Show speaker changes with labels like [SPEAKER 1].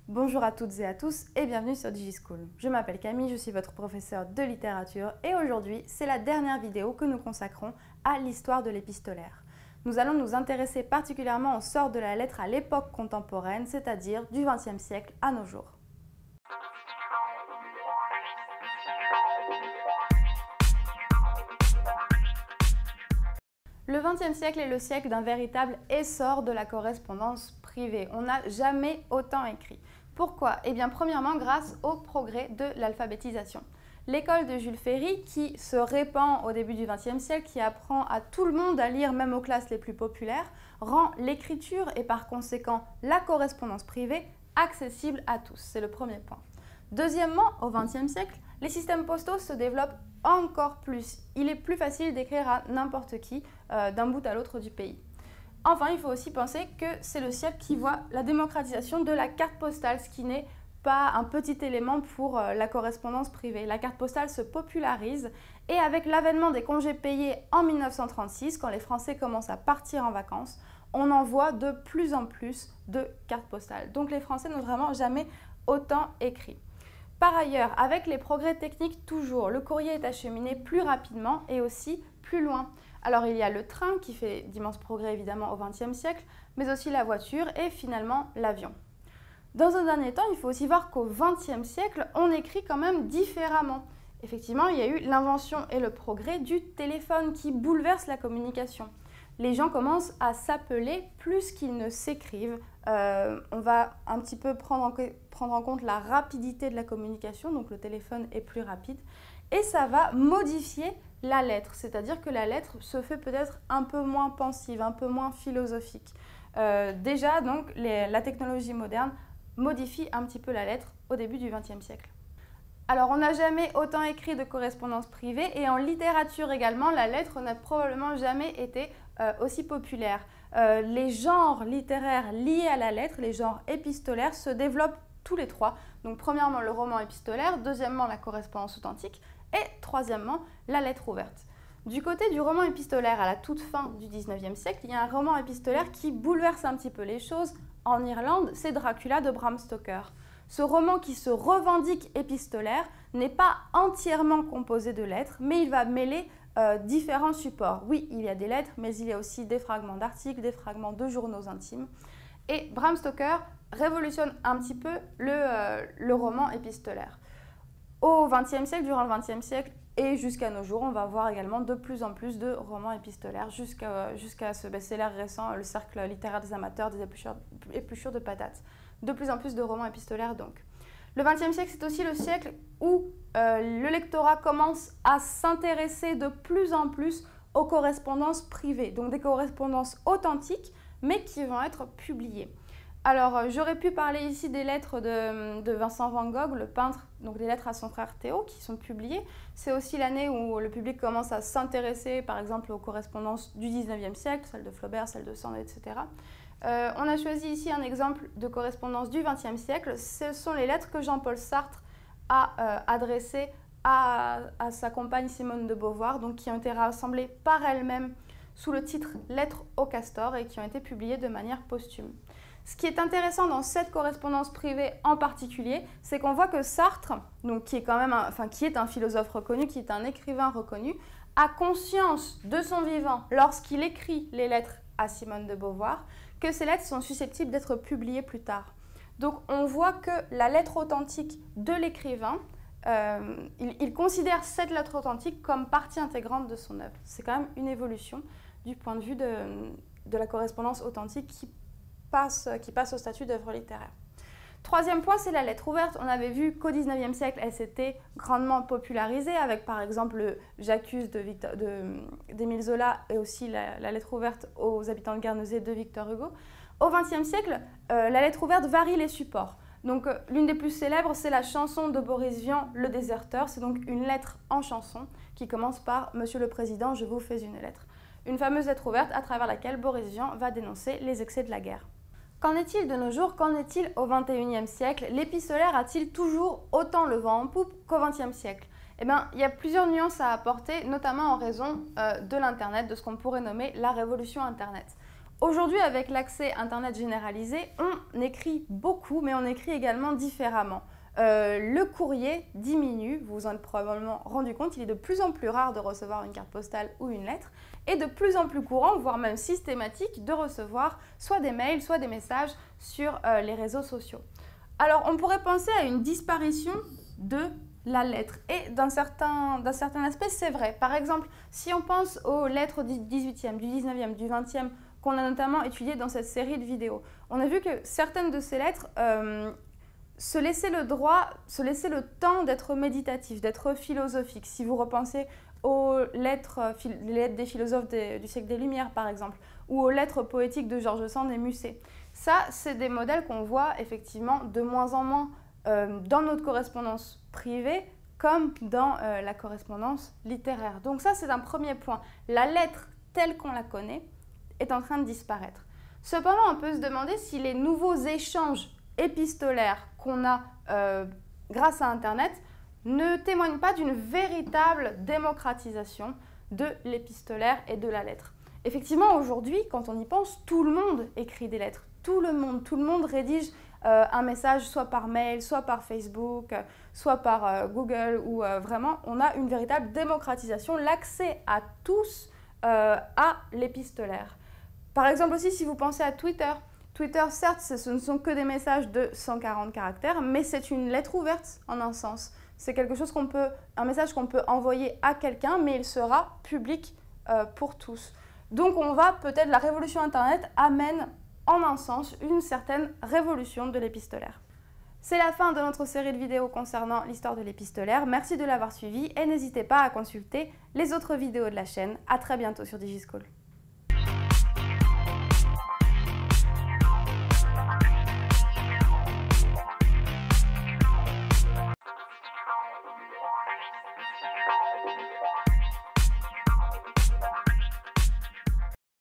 [SPEAKER 1] Bonjour à toutes et à tous et bienvenue sur DigiSchool. Je m'appelle Camille, je suis votre professeure de littérature et aujourd'hui, c'est la dernière vidéo que nous consacrons à l'histoire de l'épistolaire. Nous allons nous intéresser particulièrement au sort de la lettre à l'époque contemporaine, c'est-à-dire du XXe siècle à nos jours. Le XXe siècle est le siècle d'un véritable essor de la correspondance privée. On n'a jamais autant écrit. Pourquoi? Eh bien, premièrement, grâce au progrès de l'alphabétisation. L'école de Jules Ferry, qui se répand au début du XXe siècle, qui apprend à tout le monde à lire, même aux classes les plus populaires, rend l'écriture et par conséquent la correspondance privée accessible à tous. C'est le premier point. Deuxièmement, au XXe siècle, les systèmes postaux se développent encore plus. Il est plus facile d'écrire à n'importe qui d'un bout à l'autre du pays. Enfin, il faut aussi penser que c'est le siècle qui voit la démocratisation de la carte postale, ce qui n'est pas un petit élément pour la correspondance privée. La carte postale se popularise et avec l'avènement des congés payés en 1936, quand les Français commencent à partir en vacances, on envoie de plus en plus de cartes postales. Donc les Français n'ont vraiment jamais autant écrit. Par ailleurs, avec les progrès techniques toujours, le courrier est acheminé plus rapidement et aussi plus loin. Alors il y a le train qui fait d'immenses progrès évidemment au XXe siècle, mais aussi la voiture et finalement l'avion. Dans un dernier temps, il faut aussi voir qu'au XXe siècle, on écrit quand même différemment. Effectivement, il y a eu l'invention et le progrès du téléphone qui bouleverse la communication. Les gens commencent à s'appeler plus qu'ils ne s'écrivent. On va un petit peu prendre en compte la rapidité de la communication, donc le téléphone est plus rapide. Et ça va modifier la lettre, c'est-à-dire que la lettre se fait peut-être un peu moins pensive, un peu moins philosophique. Déjà, donc, la technologie moderne modifie un petit peu la lettre au début du XXe siècle. Alors, on n'a jamais autant écrit de correspondance privée et en littérature également, la lettre n'a probablement jamais été aussi populaire. Les genres littéraires liés à la lettre, les genres épistolaires, se développent tous les trois. Donc, premièrement, le roman épistolaire, deuxièmement, la correspondance authentique et troisièmement, la lettre ouverte. Du côté du roman épistolaire à la toute fin du XIXe siècle, il y a un roman épistolaire qui bouleverse un petit peu les choses. En Irlande, c'est Dracula de Bram Stoker. Ce roman qui se revendique épistolaire n'est pas entièrement composé de lettres, mais il va mêler différents supports. Oui, il y a des lettres, mais il y a aussi des fragments d'articles, des fragments de journaux intimes. Et Bram Stoker révolutionne un petit peu le roman épistolaire. Au XXe siècle, durant le XXe siècle et jusqu'à nos jours, on va voir également de plus en plus de romans épistolaires jusqu'à ce best-seller récent, le cercle littéraire des amateurs, des épluchures de patates. De plus en plus de romans épistolaires donc. Le XXe siècle, c'est aussi le siècle où le lectorat commence à s'intéresser de plus en plus aux correspondances privées, donc des correspondances authentiques, mais qui vont être publiées. Alors, j'aurais pu parler ici des lettres de Vincent van Gogh, le peintre, donc des lettres à son frère Théo qui sont publiées. C'est aussi l'année où le public commence à s'intéresser, par exemple, aux correspondances du XIXe siècle, celles de Flaubert, celles de Sand, etc. On a choisi ici un exemple de correspondance du XXe siècle. Ce sont les lettres que Jean-Paul Sartre a adressées à sa compagne Simone de Beauvoir, donc qui ont été rassemblées par elle-même sous le titre « Lettres au castor » et qui ont été publiées de manière posthume. Ce qui est intéressant dans cette correspondance privée en particulier, c'est qu'on voit que Sartre, donc qui est un philosophe reconnu, qui est un écrivain reconnu, a conscience de son vivant lorsqu'il écrit les lettres à Simone de Beauvoir, que ces lettres sont susceptibles d'être publiées plus tard. Donc on voit que la lettre authentique de l'écrivain, il considère cette lettre authentique comme partie intégrante de son œuvre. C'est quand même une évolution du point de vue de la correspondance authentique qui passe au statut d'œuvre littéraire. Troisième point, c'est la lettre ouverte. On avait vu qu'au XIXe siècle, elle s'était grandement popularisée avec par exemple le J'accuse d'Émile Zola et aussi la lettre ouverte aux habitants de Guernesey de Victor Hugo. Au XXe siècle, la lettre ouverte varie les supports. Donc l'une des plus célèbres, c'est la chanson de Boris Vian, Le Déserteur. C'est donc une lettre en chanson qui commence par « Monsieur le Président, je vous fais une lettre ». Une fameuse lettre ouverte à travers laquelle Boris Vian va dénoncer les excès de la guerre. Qu'en est-il de nos jours? Qu'en est-il au XXIe siècle? L'épistolaire a-t-il toujours autant le vent en poupe qu'au XXe siècle? Eh bien, il y a plusieurs nuances à apporter, notamment en raison de l'Internet, de ce qu'on pourrait nommer la révolution Internet. Aujourd'hui, avec l'accès Internet généralisé, on écrit beaucoup, mais on écrit également différemment. Le courrier diminue, vous vous en êtes probablement rendu compte, il est de plus en plus rare de recevoir une carte postale ou une lettre, et de plus en plus courant, voire même systématique, de recevoir soit des mails, soit des messages sur les réseaux sociaux. Alors, on pourrait penser à une disparition de la lettre. Et d'un certain aspect, c'est vrai. Par exemple, si on pense aux lettres du 18e, du 19e, du 20e, qu'on a notamment étudiées dans cette série de vidéos, on a vu que certaines de ces lettres se laissaient le temps d'être méditatives, d'être philosophiques. Si vous repensez aux lettres, les lettres des philosophes du siècle des Lumières, par exemple, ou aux lettres poétiques de George Sand et Musset. Ça, c'est des modèles qu'on voit effectivement de moins en moins dans notre correspondance privée comme dans la correspondance littéraire. Donc ça, c'est un premier point. La lettre telle qu'on la connaît est en train de disparaître. Cependant, on peut se demander si les nouveaux échanges épistolaires qu'on a grâce à Internet ne témoignent pas d'une véritable démocratisation de l'épistolaire et de la lettre. Effectivement, aujourd'hui, quand on y pense, tout le monde écrit des lettres. Tout le monde rédige un message soit par mail, soit par Facebook, soit par Google, où vraiment on a une véritable démocratisation, l'accès à tous à l'épistolaire. Par exemple aussi, si vous pensez à Twitter, certes, ce ne sont que des messages de 140 caractères, mais c'est une lettre ouverte en un sens. C'est quelque chose un message qu'on peut envoyer à quelqu'un, mais il sera public pour tous. Donc la révolution Internet amène en un sens une certaine révolution de l'épistolaire. C'est la fin de notre série de vidéos concernant l'histoire de l'épistolaire. Merci de l'avoir suivi et n'hésitez pas à consulter les autres vidéos de la chaîne. À très bientôt sur DigiSchool.